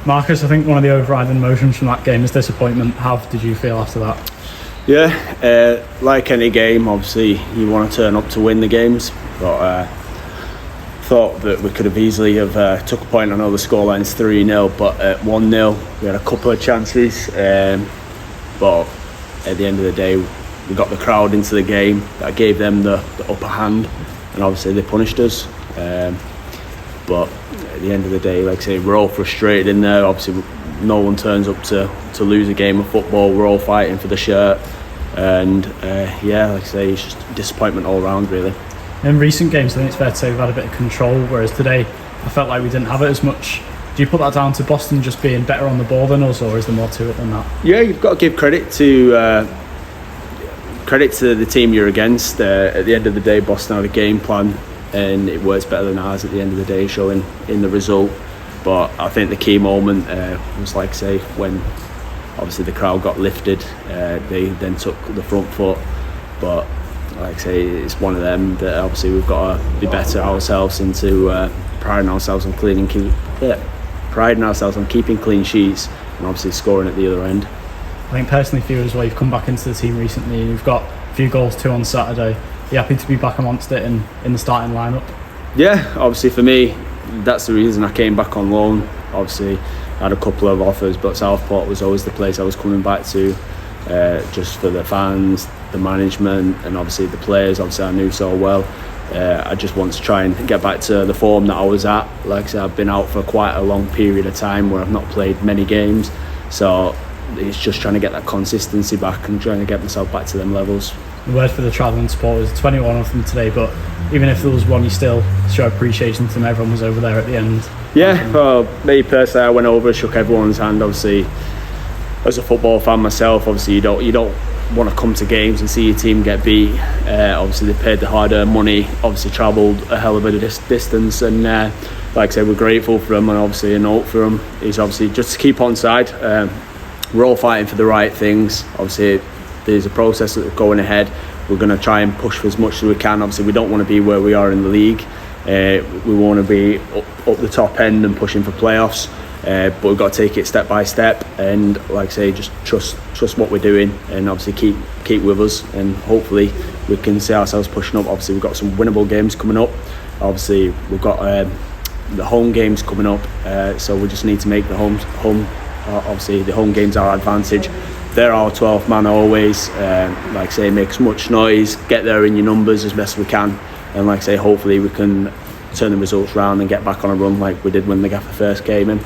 Marcus, I think one of the overriding emotions from that game is disappointment. How did you feel after that? Yeah, like any game, obviously you want to turn up to win the games, but thought that we could have easily have took a point. I know the scoreline's 3-0, but at 1-0 we had a couple of chances, but at the end of the day we got the crowd into the game. That gave them the upper hand, and obviously they punished us, but at the end of the day, like I say, we're all frustrated in there. Obviously no one turns up to lose a game of football. We're all fighting for the shirt, and like I say, it's just disappointment all around really. In recent games, I think it's fair to say we've had a bit of control, whereas today I felt like we didn't have it as much. Do you put that down to Boston just being better on the ball than us, or is there more to it than that? Yeah, you've got to give credit to the team you're against. At the end of the day, Boston had a game plan, and it works better than ours at the end of the day, showing in the result. But I think the key moment was, like I say, when obviously the crowd got lifted. They then took the front foot, but like I say, it's one of them that obviously we've got to be better ourselves into priding ourselves on keeping clean sheets and obviously scoring at the other end. I think personally for you as well, you've come back into the team recently and you've got a few goals too on Saturday. Are you happy to be back amongst it in the starting lineup? Yeah, obviously for me, that's the reason I came back on loan. Obviously I had a couple of offers, but Southport was always the place I was coming back to, just for the fans, the management, and obviously the players. Obviously I knew so well. I just want to try and get back to the form that I was at. Like I said, I've been out for quite a long period of time where I've not played many games, so it's just trying to get that consistency back and trying to get myself back to them levels. The word for the travelling supporters, 21 of them today, but even if there was one, you still show appreciation to them. Everyone was over there at the end. Yeah, well, me personally, I went over, shook everyone's hand. Obviously, as a football fan myself, obviously you don't want to come to games and see your team get beat. Obviously they paid the hard-earned money, obviously travelled a hell of a distance, and like I said, we're grateful for them. And obviously a note for them is obviously just to keep on side. We're all fighting for the right things. Obviously there's a process that's going ahead. We're going to try and push for as much as we can. Obviously we don't want to be where we are in the league. We want to be up the top end and pushing for playoffs. But we've got to take it step by step, and like I say, just trust what we're doing, and obviously keep with us, and hopefully we can see ourselves pushing up. Obviously we've got some winnable games coming up. Obviously we've got the home games coming up, so we just need to make the home. Obviously the home games are our advantage. They're our 12th man always. Like I say, make as much noise, get there in your numbers as best we can, and like I say, hopefully we can turn the results round and get back on a run like we did when the Gaffer first came in.